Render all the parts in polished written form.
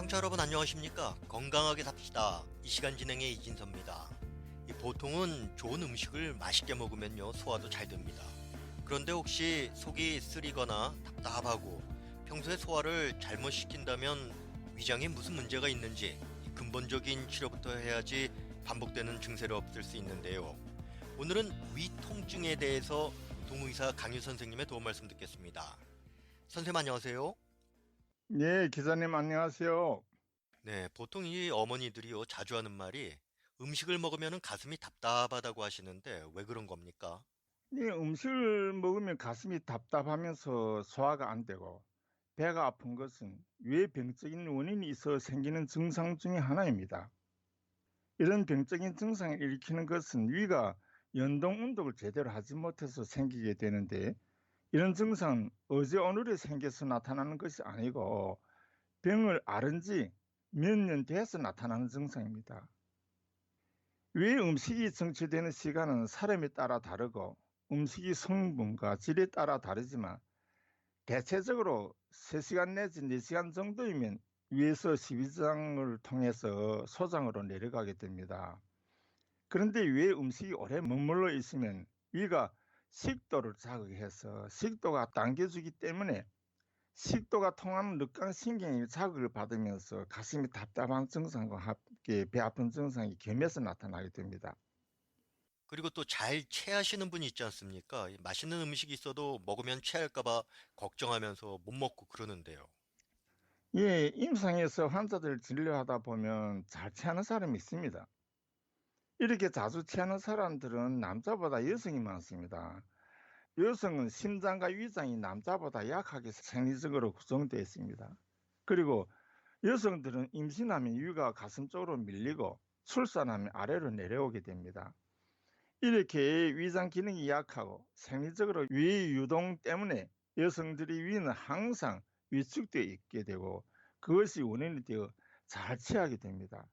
청취자 여러분 안녕하십니까? 건강하게 삽시다. 이 시간 진행의 이진서입니다. 보통은 좋은 음식을 맛있게 먹으면요 소화도 잘 됩니다. 그런데 혹시 속이 쓰리거나 답답하고 평소에 소화를 잘못 시킨다면 위장에 무슨 문제가 있는지 근본적인 치료부터 해야지 반복되는 증세를 없앨 수 있는데요. 오늘은 위 통증에 대해서 동의사 강유 선생님의 도움 말씀 듣겠습니다. 선생님 안녕하세요. 네, 기자님 안녕하세요. 네, 보통 이 어머니들이요 자주 하는 말이 음식을 먹으면 가슴이 답답하다고 하시는데 왜 그런 겁니까? 네, 음식을 먹으면 가슴이 답답하면서 소화가 안 되고 배가 아픈 것은 위에 병적인 원인이 있어 생기는 증상 중에 하나입니다. 이런 병적인 증상을 일으키는 것은 위가 연동 운동을 제대로 하지 못해서 생기게 되는데 이런 증상은 어제 오늘에 생겨서 나타나는 것이 아니고 병을 앓은 지 몇 년 돼서 나타나는 증상입니다. 위 음식이 정체되는 시간은 사람에 따라 다르고 음식의 성분과 질에 따라 다르지만 대체적으로 3시간 내지 4시간 정도이면 위에서 십이장을 통해서 소장으로 내려가게 됩니다. 그런데 위에 음식이 오래 머물러 있으면 위가 식도를 자극해서 식도가 당겨주기 때문에 식도가 통하는 늑강신경이 자극을 받으면서 가슴이 답답한 증상과 함께 배 아픈 증상이 겸해서 나타나게 됩니다. 그리고 또 잘 체하시는 분이 있지 않습니까? 맛있는 음식이 있어도 먹으면 체할까 봐 걱정하면서 못 먹고 그러는데요. 예, 임상에서 환자들 진료하다 보면 잘 체하는 사람이 있습니다. 이렇게 자주 체하는 사람들은 남자보다 여성이 많습니다. 여성은 심장과 위장이 남자보다 약하게 생리적으로 구성되어 있습니다. 그리고 여성들은 임신하면 위가 가슴 쪽으로 밀리고 출산하면 아래로 내려오게 됩니다. 이렇게 위장 기능이 약하고 생리적으로 위 유동 때문에 여성들의 위는 항상 위축되어 있게 되고 그것이 원인이 되어 잘 체하게 됩니다.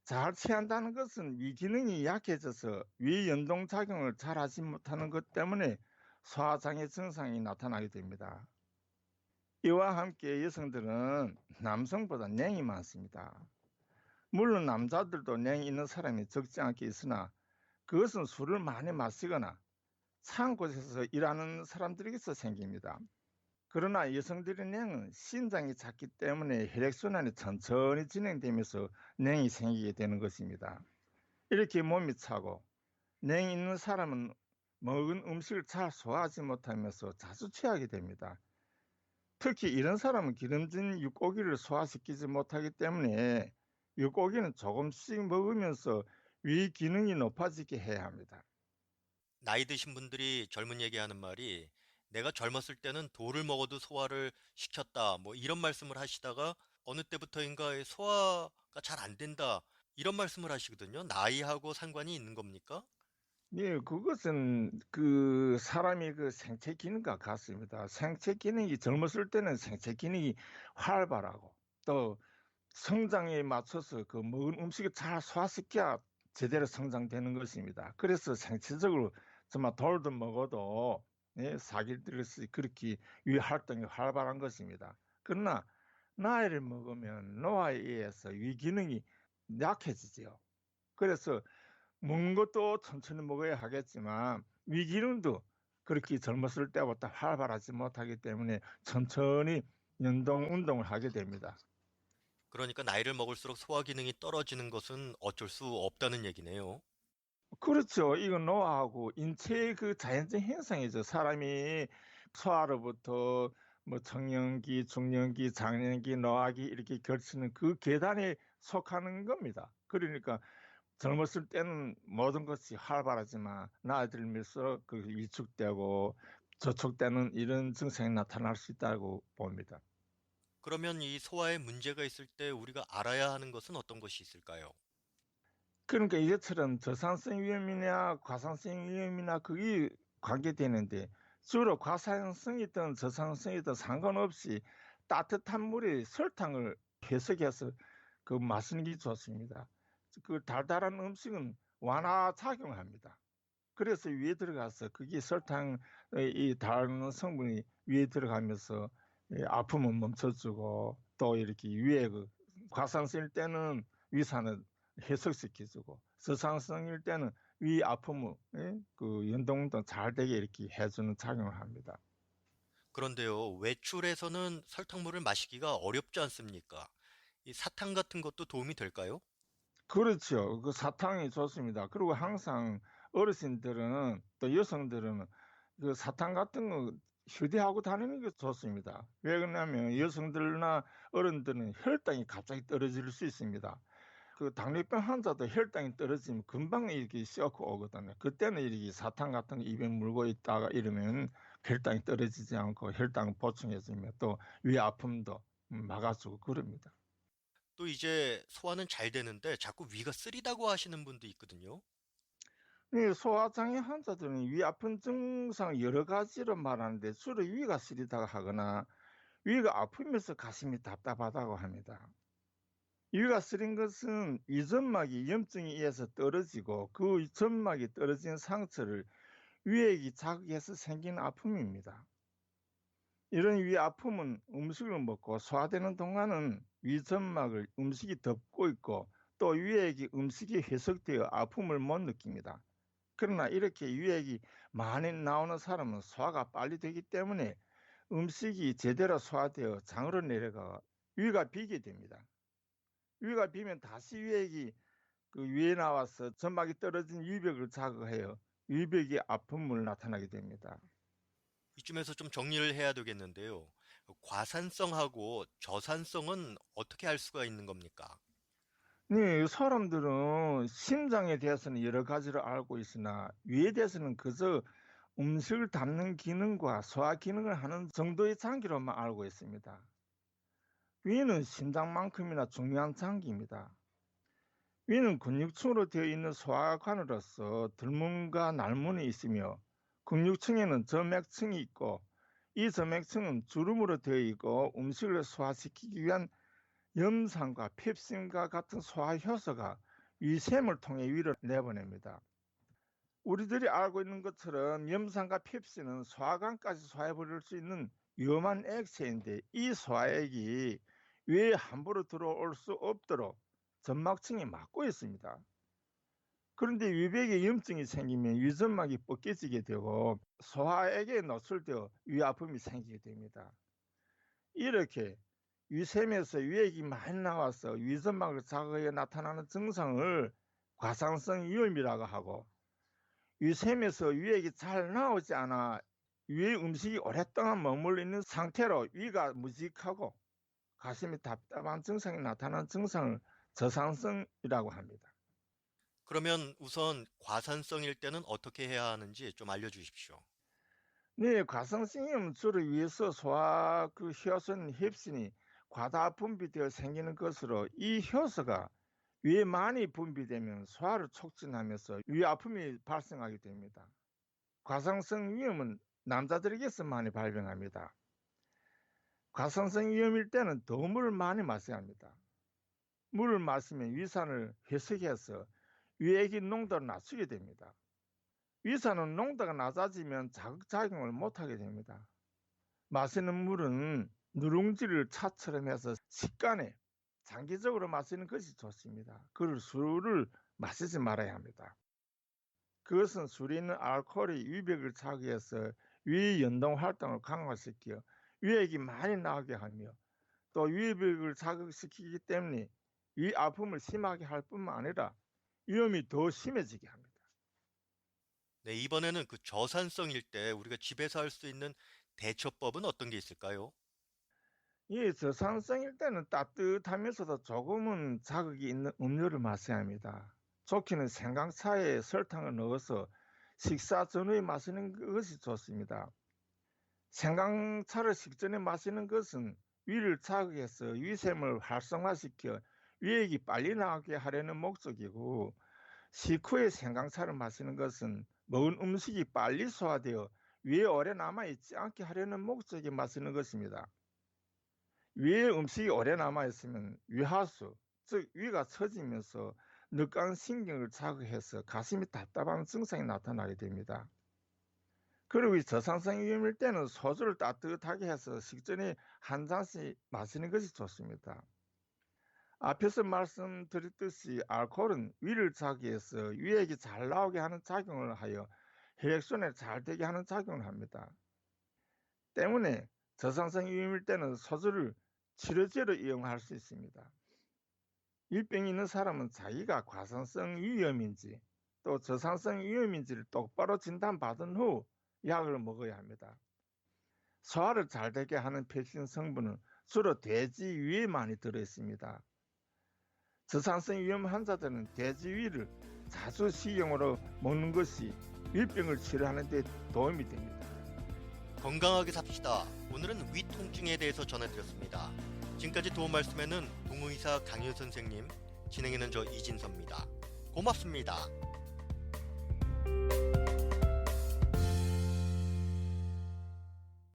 잘 체한다는 것은 위 기능이 약해져서 위 연동 작용을 잘 하지 못하는 것 때문에 소화장애 증상이 나타나게 됩니다. 이와 함께 여성들은 남성보다 냉이 많습니다. 물론 남자들도 냉이 있는 사람이 적지 않게 있으나 그것은 술을 많이 마시거나 찬 곳에서 일하는 사람들에게서 생깁니다. 그러나 여성들의 냉은 신장이 작기 때문에 혈액순환이 천천히 진행되면서 냉이 생기게 되는 것입니다. 이렇게 몸이 차고 냉이 있는 사람은 먹은 음식을 잘 소화하지 못하면서 자주 취하게 됩니다. 특히 이런 사람은 기름진 육고기를 소화시키지 못하기 때문에 육고기는 조금씩 먹으면서 위 기능이 높아지게 해야 합니다. 나이 드신 분들이 젊은 얘기하는 말이 내가 젊었을 때는 돌을 먹어도 소화를 시켰다. 뭐 이런 말씀을 하시다가 어느 때부터인가 소화가 잘 안 된다. 이런 말씀을 하시거든요. 나이하고 상관이 있는 겁니까? 네, 그것은 그 사람이 그 생체 기능과 같습니다. 생체 기능이 젊었을 때는 생체 기능이 활발하고 또 성장에 맞춰서 그 먹은 음식을 잘 소화시켜야 제대로 성장되는 것입니다. 그래서 생체적으로 정말 돌도 먹어도 예, 사기들이 그렇게 위 활동이 활발한 것입니다. 그러나 나이를 먹으면 노화에 의해서 위 기능이 약해지죠. 그래서 먹는 것도 천천히 먹어야 하겠지만 위 기능도 그렇게 젊었을 때보다 활발하지 못하기 때문에 천천히 연동 운동을 하게 됩니다. 그러니까 나이를 먹을수록 소화 기능이 떨어지는 것은 어쩔 수 없다는 얘기네요. 그렇죠. 이건 노화하고 인체의 그 자연적 현상이죠. 사람이 소아로부터 뭐 청년기, 중년기, 장년기, 노화기 이렇게 걸치는 그 계단에 속하는 겁니다. 그러니까 젊었을 때는 모든 것이 활발하지만 나이 들면서 그 위축되고 저촉되는 이런 증상이 나타날 수 있다고 봅니다. 그러면 이 소화에 문제가 있을 때 우리가 알아야 하는 것은 어떤 것이 있을까요? 그러니까 이것처럼 저산성 위험이나 과산성 위험이나 그게 관계되는데 주로 과산성이든 저산성이든 상관없이 따뜻한 물에 설탕을 해석해서 그 마시는 게 좋습니다. 그 달달한 음식은 완화 작용합니다. 그래서 위에 들어가서 그게 설탕의 이 다른 성분이 위에 들어가면서 아픔을 멈춰주고 또 이렇게 위에 과상성일 때는 위산을 해소시켜주고 저산성일 때는 위 아픔을 연동도 잘 되게 이렇게 해주는 작용을 합니다. 그런데요, 외출에서는 설탕물을 마시기가 어렵지 않습니까? 이 사탕 같은 것도 도움이 될까요? 그렇죠. 사탕이 좋습니다. 그리고 항상 어르신들은 또 여성들은 사탕 같은 거 휴대하고 다니는 게 좋습니다. 왜 그러냐면 여성들이나 어른들은 혈당이 갑자기 떨어질 수 있습니다. 당뇨병 환자도 혈당이 떨어지면 금방 이렇게 쇼크 오거든요. 그때는 이렇게 사탕 같은 거 입에 물고 있다가 이러면 혈당이 떨어지지 않고 혈당 보충해주면 또 위 아픔도 막아주고 그럽니다. 또 이제 소화는 잘 되는데 자꾸 위가 쓰리다고 하시는 분도 있거든요. 이 소화장애 환자들은 위 아픈 증상 여러 가지로 말하는데 주로 위가 시리다고 하거나 위가 아프면서 가슴이 답답하다고 합니다. 위가 쓰린 것은 위점막이 염증에 의해서 떨어지고 그 점막이 떨어진 상처를 위액이 자극해서 생긴 아픔입니다. 이런 위 아픔은 음식을 먹고 소화되는 동안은 위점막을 음식이 덮고 있고 또 위액이 음식이 해석되어 아픔을 못 느낍니다. 그러나 이렇게 위액이 많이 나오는 사람은 소화가 빨리 되기 때문에 음식이 제대로 소화되어 장으로 내려가 위가 비게 됩니다. 위가 비면 다시 위액이 위에 나와서 점막이 떨어진 위벽을 자극하여 위벽이 아픔을 나타나게 됩니다. 이쯤에서 좀 정리를 해야 되겠는데요. 과산성하고 저산성은 어떻게 알 수가 있는 겁니까? 네, 사람들은 심장에 대해서는 여러 가지를 알고 있으나 위에 대해서는 그저 음식을 담는 기능과 소화 기능을 하는 정도의 장기로만 알고 있습니다. 위는 심장만큼이나 중요한 장기입니다. 위는 근육층으로 되어 있는 소화관으로서 들문과 날문이 있으며 근육층에는 점액층이 있고 이 점액층은 주름으로 되어 있고 음식을 소화시키기 위한 염산과 펩신과 같은 소화 효소가 위샘을 통해 위를 내보냅니다. 우리들이 알고 있는 것처럼 염산과 펩신은 소화관까지 소화해버릴 수 있는 위험한 액체인데 이 소화액이 위에 함부로 들어올 수 없도록 점막층이 막고 있습니다. 그런데 위벽에 염증이 생기면 위점막이 벗겨지게 되고 소화액에 노출되어 위아픔이 생기게 됩니다. 이렇게 위샘에서 위액이 많이 나와서 위점막을 자극해 나타나는 증상을 과상성 위염이라고 하고 위샘에서 위액이 잘 나오지 않아 위의 음식이 오랫동안 머물러 있는 상태로 위가 무직하고 가슴이 답답한 증상이 나타나는 증상을 저산성이라고 합니다. 그러면 우선 과산성일 때는 어떻게 해야 하는지 좀 알려주십시오. 네, 과성성염 주를 위해서 소화 효소는 햅신이 과다 분비되어 생기는 것으로 이 효소가 위에 많이 분비되면 소화를 촉진하면서 위 아픔이 발생하게 됩니다. 과상성 위염은 남자들에게서 많이 발병합니다. 과상성 위염일 때는 더 물을 많이 마셔야 합니다. 물을 마시면 위산을 회수해서 위액의 농도를 낮추게 됩니다. 위산은 농도가 낮아지면 자극작용을 못하게 됩니다. 마시는 물은 누룽지를 차처럼 해서 식간에 장기적으로 마시는 것이 좋습니다. 술을 마시지 말아야 합니다. 그것은 술에 있는 알코올이 위벽을 자극해서 위 연동 활동을 강화시켜 위액이 많이 나오게 하며 또 위벽을 자극시키기 때문에 위 아픔을 심하게 할 뿐만 아니라 위험이 더 심해지게 합니다. 네, 이번에는 그 저산성일 때 우리가 집에서 할 수 있는 대처법은 어떤 게 있을까요? 이 저산성일 때는 따뜻하면서도 조금은 자극이 있는 음료를 마셔야 합니다. 좋게는 생강차에 설탕을 넣어서 식사 전후에 마시는 것이 좋습니다. 생강차를 식전에 마시는 것은 위를 자극해서 위샘을 활성화시켜 위액이 빨리 나오게 하려는 목적이고 식후에 생강차를 마시는 것은 먹은 음식이 빨리 소화되어 위에 오래 남아있지 않게 하려는 목적에 마시는 것입니다. 위에 음식이 오래 남아있으면 위하수, 즉 위가 처지면서 늑강신경을 자극해서 가슴이 답답한 증상이 나타나게 됩니다. 그리고 이 저산성 위염일 때는 소주를 따뜻하게 해서 식전에 한 잔씩 마시는 것이 좋습니다. 앞에서 말씀드렸듯이 알코올은 위를 자기해서 위액이 잘 나오게 하는 작용을 하여 혈액순환을 잘 되게 하는 작용을 합니다. 때문에 저산성 위염일 때는 소주를 치료제로 이용할 수 있습니다. 일병이 있는 사람은 자기가 과산성 위염인지 또 저산성 위염인지를 똑바로 진단받은 후 약을 먹어야 합니다. 소화를 잘 되게 하는 백신 성분은 주로 돼지 위에 많이 들어있습니다. 저산성 위염 환자들은 돼지위를 자주 식용으로 먹는 것이 위병을 치료하는 데 도움이 됩니다. 건강하게 삽시다. 오늘은 위 통증에 대해서 전해드렸습니다. 지금까지 도움 말씀에는 동의사 강윤 선생님, 진행에는 저 이진섭입니다. 고맙습니다.